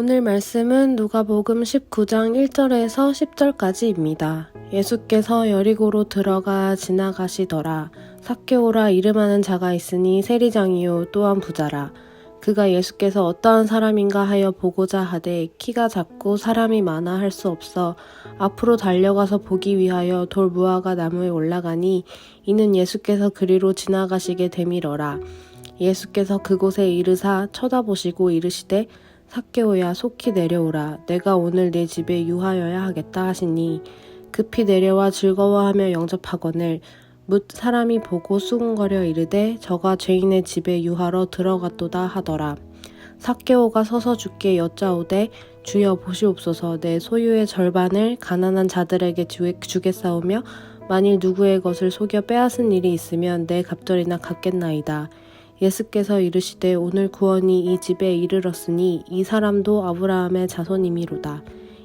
오늘 말씀은 누가복음 19장 1절에서 10절까지입니다. 예수께서 여리고로 들어가 지나가시더라. 삭개오라 이름하는 자가 있으니 세리장이요 또한 부자라. 그가 예수께서 어떠한 사람인가 하여 보고자 하되 키가 작고 사람이 많아 할 수 없어 앞으로 달려가서 보기 위하여 돌 무화과 나무에 올라가니 이는 예수께서 그리로 지나가시게 되밀어라. 예수께서 그곳에 이르사 쳐다보시고 이르시되 삭개오야 속히 내려오라. 내가 오늘 네 집에 유하여야 하겠다 하시니 급히 내려와 즐거워하며 영접하거늘 뭇 사람이 보고 수군거려 이르되 저가 죄인의 집에 유하러 들어갔도다 하더라. 삭개오가 서서 주께 여짜오되 주여 보시옵소서 내 소유의 절반을 가난한 자들에게 주겠사오며 만일 누구의 것을 속여 빼앗은 일이 있으면 내 갑절이나 갚겠나이다. 예수께서 이르시되 오늘 구원이 이 집에 이르렀으니 이 사람도 아브라함의 자손이미로다.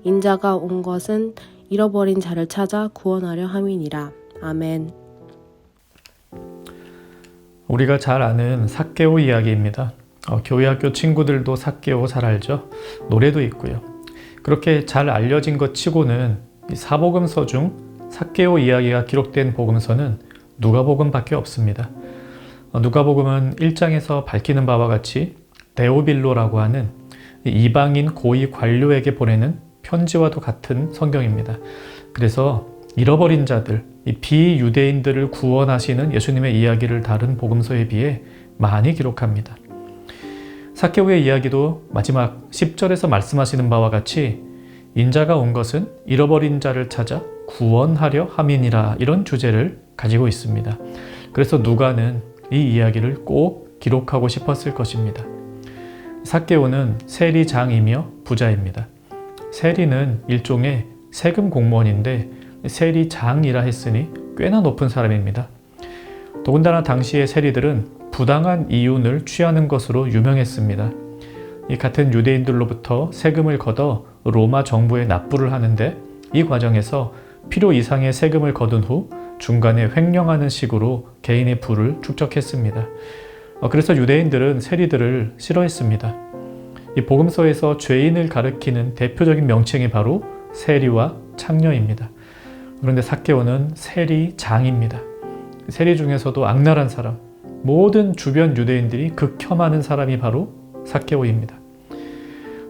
인자가 온 것은 잃어버린 자를 찾아 구원하려 함이니라. 아멘. 우리가 잘 아는 삭개오 이야기입니다. 교회 학교 친구들도 삭개오 잘 알죠? 노래도 있고요. 그렇게 잘 알려진 것 치고는 이 사복음서 중 삭개오 이야기가 기록된 복음서는 누가복음밖에 없습니다. 누가복음은 1장에서 밝히는 바와 같이 데오빌로라고 하는 이방인 고위 관료에게 보내는 편지와도 같은 성경입니다. 그래서 잃어버린 자들, 비유대인들을 구원하시는 예수님의 이야기를 다룬 복음서에 비해 많이 기록합니다. 삭개오의 이야기도 마지막 10절에서 말씀하시는 바와 같이 인자가 온 것은 잃어버린 자를 찾아 구원하려 함이니라, 이런 주제를 가지고 있습니다. 그래서 누가는 이 이야기를 꼭 기록하고 싶었을 것입니다. 삭개오는 세리장이며 부자입니다. 세리는 일종의 세금 공무원인데 세리장이라 했으니 꽤나 높은 사람입니다. 더군다나 당시의 세리들은 부당한 이윤을 취하는 것으로 유명했습니다. 이 같은 유대인들로부터 세금을 걷어 로마 정부에 납부를 하는데 이 과정에서 필요 이상의 세금을 거둔 후 중간에 횡령하는 식으로 개인의 부를 축적했습니다. 그래서 유대인들은 세리들을 싫어했습니다. 이 복음서에서 죄인을 가리키는 대표적인 명칭이 바로 세리와 창녀입니다. 그런데 삭개오는 세리장입니다. 세리 중에서도 악랄한 사람, 모든 주변 유대인들이 극혐하는 사람이 바로 삭개오입니다.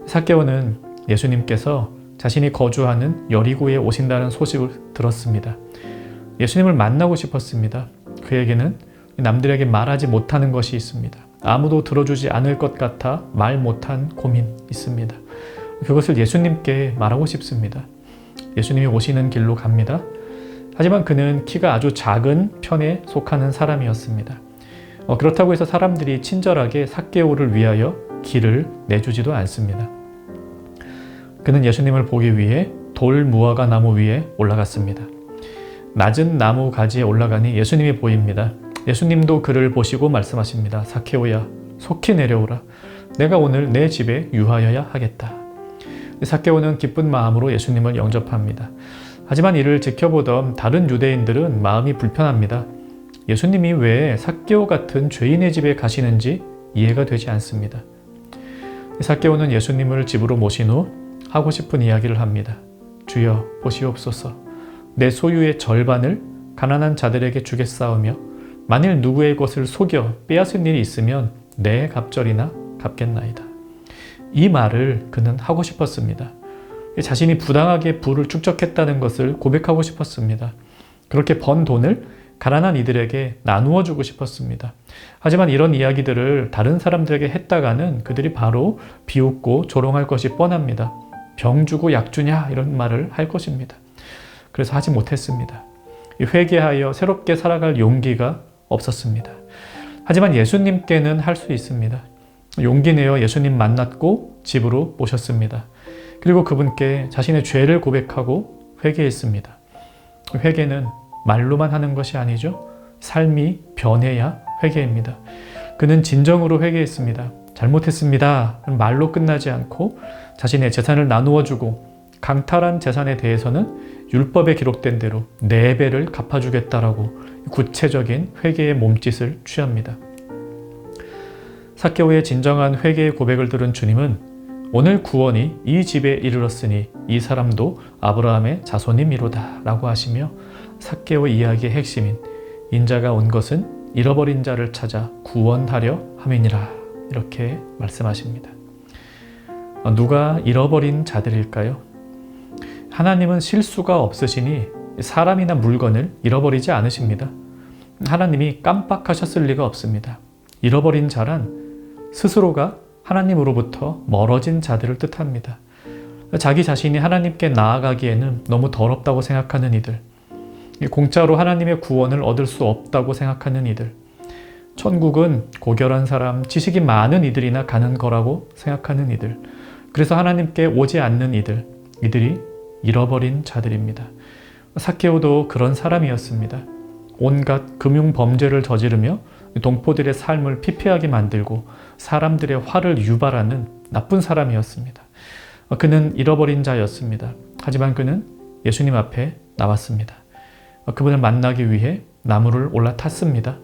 삭개오는 예수님께서 자신이 거주하는 여리고에 오신다는 소식을 들었습니다. 예수님을 만나고 싶었습니다. 그에게는 남들에게 말하지 못하는 것이 있습니다. 아무도 들어주지 않을 것 같아 말 못한 고민이 있습니다. 그것을 예수님께 말하고 싶습니다. 예수님이 오시는 길로 갑니다. 하지만 그는 키가 아주 작은 편에 속하는 사람이었습니다. 그렇다고 해서 사람들이 친절하게 삭개오를 위하여 길을 내주지도 않습니다. 그는 예수님을 보기 위해 돌 무화과 나무 위에 올라갔습니다. 낮은 나무 가지에 올라가니 예수님이 보입니다. 예수님도 그를 보시고 말씀하십니다. 삭개오야, 속히 내려오라. 내가 오늘 내 집에 유하여야 하겠다. 삭개오는 기쁜 마음으로 예수님을 영접합니다. 하지만 이를 지켜보던 다른 유대인들은 마음이 불편합니다. 예수님이 왜 삭개오 같은 죄인의 집에 가시는지 이해가 되지 않습니다. 삭개오는 예수님을 집으로 모신 후 하고 싶은 이야기를 합니다. 주여 보시옵소서. 내 소유의 절반을 가난한 자들에게 주겠사오며 만일 누구의 것을 속여 빼앗은 일이 있으면 내 갑절이나 갚겠나이다. 이 말을 그는 하고 싶었습니다. 자신이 부당하게 부를 축적했다는 것을 고백하고 싶었습니다. 그렇게 번 돈을 가난한 이들에게 나누어 주고 싶었습니다. 하지만 이런 이야기들을 다른 사람들에게 했다가는 그들이 바로 비웃고 조롱할 것이 뻔합니다. 병 주고 약 주냐, 이런 말을 할 것입니다. 그래서 하지 못했습니다. 회개하여 새롭게 살아갈 용기가 없었습니다. 하지만 예수님께는 할 수 있습니다. 용기 내어 예수님 만났고 집으로 모셨습니다. 그리고 그분께 자신의 죄를 고백하고 회개했습니다. 회개는 말로만 하는 것이 아니죠. 삶이 변해야 회개입니다. 그는 진정으로 회개했습니다. 잘못했습니다. 말로 끝나지 않고 자신의 재산을 나누어 주고 강탈한 재산에 대해서는 율법에 기록된 대로 4배를 갚아주겠다라고 구체적인 회개의 몸짓을 취합니다. 삭개오의 진정한 회개의 고백을 들은 주님은 오늘 구원이 이 집에 이르렀으니 이 사람도 아브라함의 자손이미로다 라고 하시며 삭개오 이야기의 핵심인 인자가 온 것은 잃어버린 자를 찾아 구원하려 함이니라 이렇게 말씀하십니다. 누가 잃어버린 자들일까요? 하나님은 실수가 없으시니 사람이나 물건을 잃어버리지 않으십니다. 하나님이 깜빡하셨을 리가 없습니다. 잃어버린 자란 스스로가 하나님으로부터 멀어진 자들을 뜻합니다. 자기 자신이 하나님께 나아가기에는 너무 더럽다고 생각하는 이들, 공짜로 하나님의 구원을 얻을 수 없다고 생각하는 이들, 천국은 고결한 사람, 지식이 많은 이들이나 가는 거라고 생각하는 이들, 그래서 하나님께 오지 않는 이들이 잃어버린 자들입니다. 삭개오도 그런 사람이었습니다. 온갖 금융 범죄를 저지르며 동포들의 삶을 피폐하게 만들고 사람들의 화를 유발하는 나쁜 사람이었습니다. 그는 잃어버린 자였습니다. 하지만 그는 예수님 앞에 나왔습니다. 그분을 만나기 위해 나무를 올라탔습니다.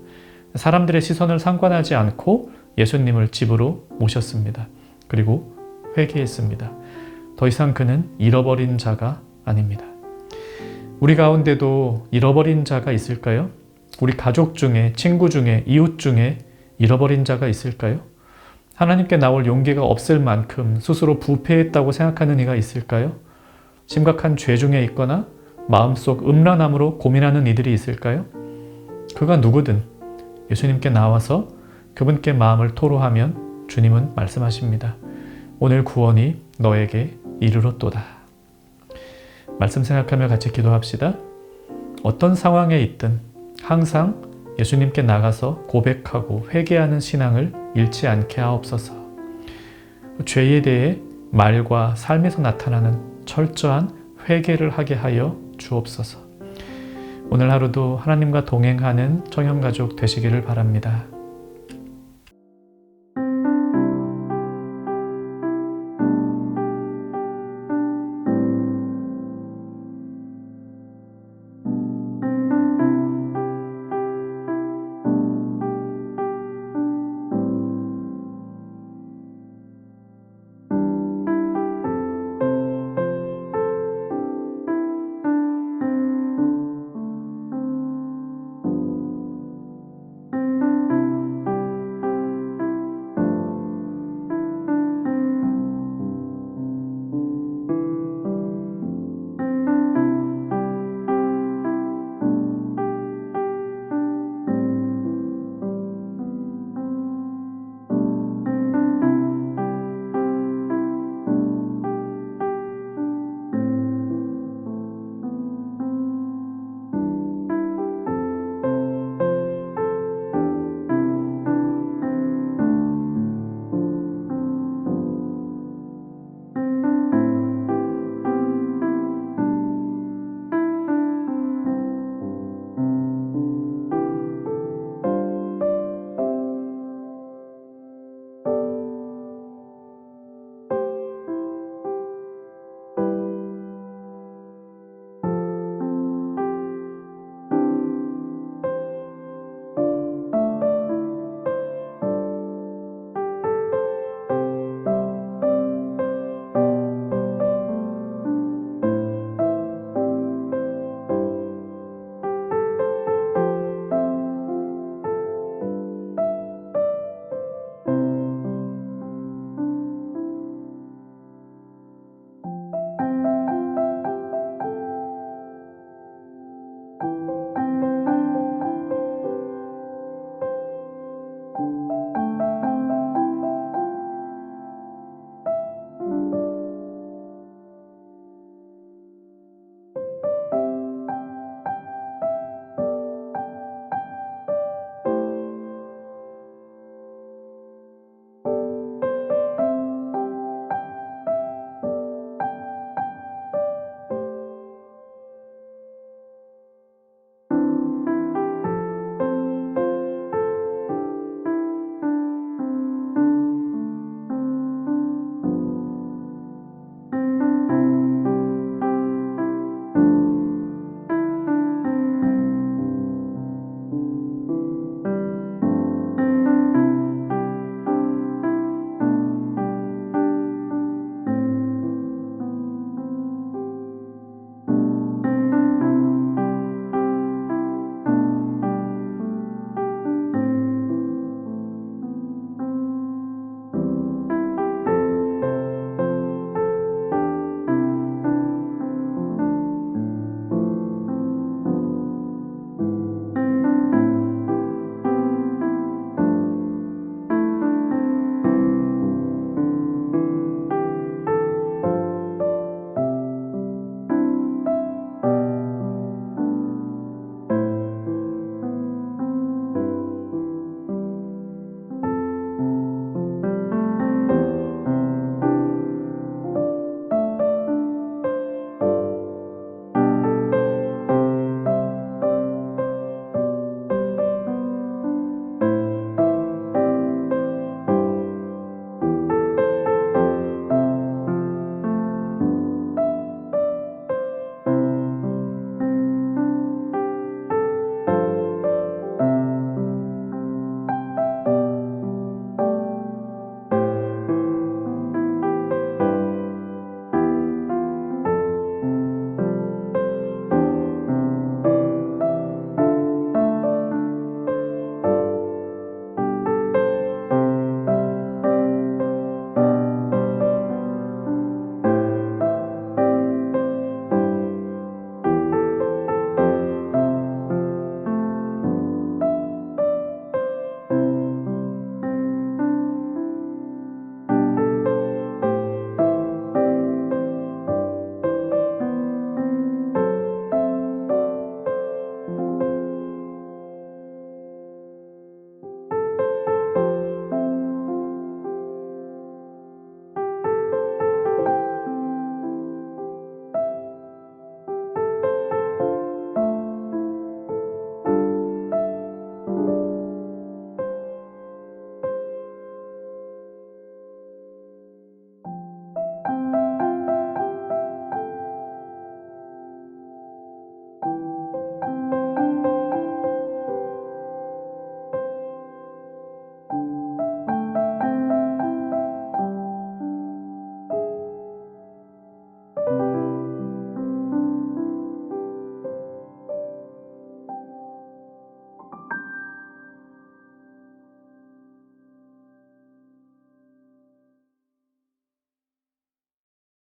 사람들의 시선을 상관하지 않고 예수님을 집으로 모셨습니다. 그리고 회개했습니다. 더 이상 그는 잃어버린 자가 아닙니다. 우리 가운데도 잃어버린 자가 있을까요? 우리 가족 중에, 친구 중에, 이웃 중에 잃어버린 자가 있을까요? 하나님께 나올 용기가 없을 만큼 스스로 부패했다고 생각하는 이가 있을까요? 심각한 죄 중에 있거나 마음속 음란함으로 고민하는 이들이 있을까요? 그가 누구든 예수님께 나와서 그분께 마음을 토로하면 주님은 말씀하십니다. 오늘 구원이 너에게 이르렀도다. 말씀 생각하며 같이 기도합시다. 어떤 상황에 있든 항상 예수님께 나가서 고백하고 회개하는 신앙을 잃지 않게 하옵소서. 죄에 대해 말과 삶에서 나타나는 철저한 회개를 하게 하여 주옵소서. 오늘 하루도 하나님과 동행하는 청년가족 되시기를 바랍니다.